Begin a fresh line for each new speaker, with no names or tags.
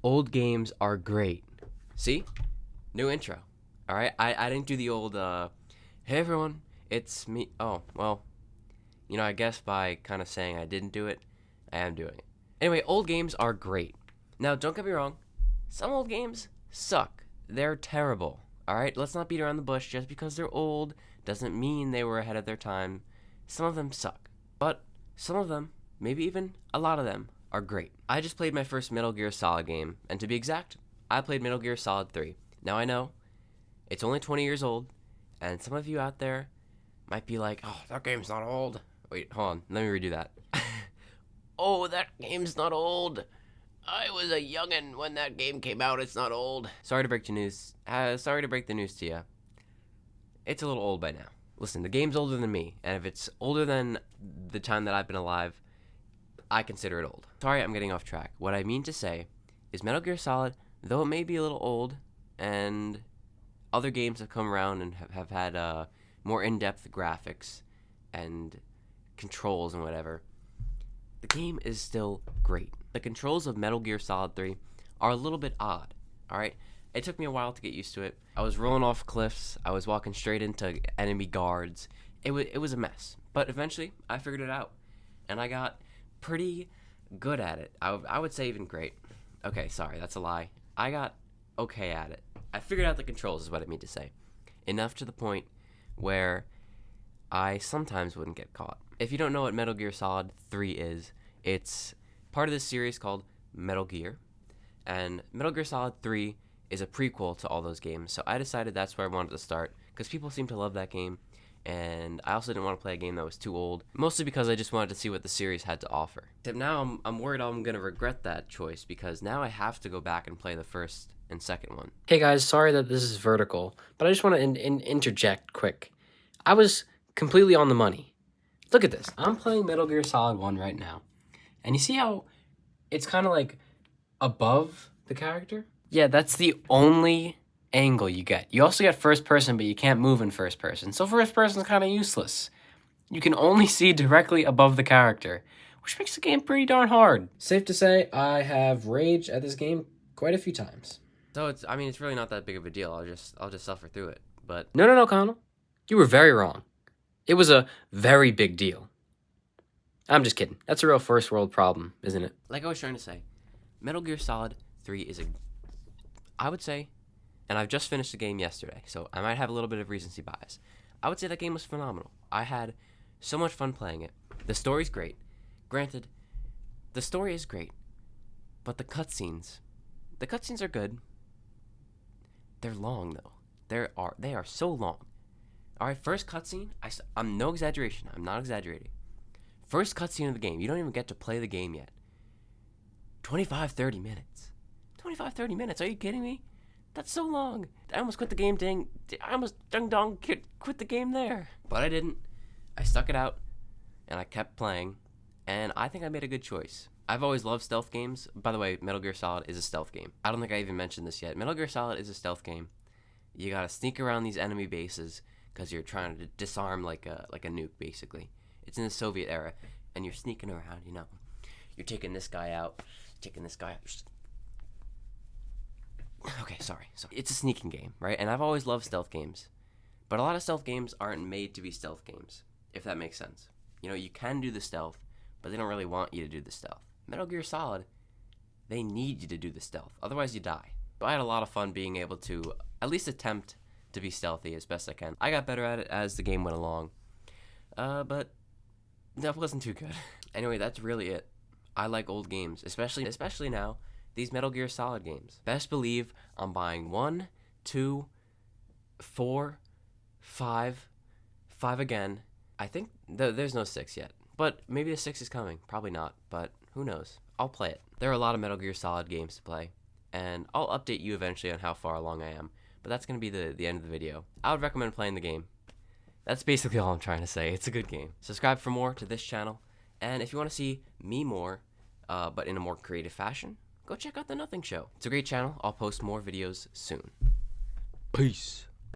Old games are great. See? New intro. Alright? I didn't do the old, hey everyone, it's me. Oh, well, I guess by kind of saying I didn't do it, I am doing it. Anyway, old games are great. Now, don't get me wrong, some old games suck. They're terrible. Alright? Let's not beat around the bush. Just because they're old doesn't mean they were ahead of their time. Some of them suck. But some of them, maybe even a lot of them, are great. I just played my first Metal Gear Solid game, and to be exact, I played Metal Gear Solid 3. Now I know, it's only 20 years old, and some of you out there might be like, oh, that game's not old. Wait, hold on, let me redo that. Oh, that game's not old. I was a youngin' when that game came out, it's not old. Sorry to break the news. Sorry to break the news to you. It's a little old by now. Listen, the game's older than me, and if it's older than the time that I've been alive, I consider it old. Sorry, I'm getting off track. What I mean to say is Metal Gear Solid, though it may be a little old, and other games have come around and have had more in-depth graphics and controls and whatever, the game is still great. The controls of Metal Gear Solid 3 are a little bit odd, alright? It took me a while to get used to it. I was rolling off cliffs. I was walking straight into enemy guards. It was a mess. But eventually, I figured it out. And I got pretty good at it. I would say even great. Okay, sorry, that's a lie. I got okay at it. I figured out the controls is what I mean to say. Enough to the point where I sometimes wouldn't get caught. If you don't know what Metal Gear Solid 3 is, it's part of this series called Metal Gear. And Metal Gear Solid 3 is a prequel to all those games. So I decided that's where I wanted to start because people seem to love that game. And I also didn't want to play a game that was too old, mostly because I just wanted to see what the series had to offer. Except now I'm worried I'm going to regret that choice because now I have to go back and play the first and second one.
Hey guys, sorry that this is vertical, but I just want to interject quick. I was completely on the money. Look at this. I'm playing Metal Gear Solid 1 right now. And you see how it's kind of like above the character? Yeah, that's the only angle you get. You also get first person, but you can't move in first person. So first person is kind of useless. You can only see directly above the character, which makes the game pretty darn hard. Safe to say, I have raged at this game quite a few times.
So it's really not that big of a deal. I'll just suffer through it. But
No, Connell. You were very wrong. It was a very big deal. I'm just kidding. That's a real first world problem, isn't it?
like I was trying to say, Metal Gear Solid 3 is I would say, and I've just finished the game yesterday, so I might have a little bit of recency bias. I would say that game was phenomenal. I had so much fun playing it. The story's great. Granted, the story is great, but the cutscenes are good. They're long though. They are so long. All right, first cutscene. I'm no exaggeration. I'm not exaggerating. First cutscene of the game. You don't even get to play the game yet. 25-30 minutes. 25-30 minutes. Are you kidding me? That's so long. I almost quit the game. I almost quit the game there. But I didn't. I stuck it out, and I kept playing, and I think I made a good choice. I've always loved stealth games. By the way, Metal Gear Solid is a stealth game. I don't think I even mentioned this yet. Metal Gear Solid is a stealth game. You gotta sneak around these enemy bases because you're trying to disarm like a nuke, basically. It's in the Soviet era, and you're sneaking around. You're taking this guy out, taking this guy out. Okay, sorry. So it's a sneaking game, right? And I've always loved stealth games, but a lot of stealth games aren't made to be stealth games, if that makes sense. You can do the stealth, but they don't really want you to do the stealth. Metal Gear Solid, they need you to do the stealth, otherwise you die. So I had a lot of fun being able to at least attempt to be stealthy as best I can. I got better at it as the game went along, but that wasn't too good. Anyway, that's really it. I like old games, especially now, these Metal Gear Solid games. Best believe I'm buying 1, 2, 4, 5 again. I think there's no 6 yet, but maybe a 6 is coming. Probably not, but who knows? I'll play it. There are a lot of Metal Gear Solid games to play, and I'll update you eventually on how far along I am, but that's going to be the end of the video. I would recommend playing the game. That's basically all I'm trying to say. It's a good game. Subscribe for more to this channel, and if you want to see me more, but in a more creative fashion, go check out The Nothing Show. It's a great channel. I'll post more videos soon. Peace.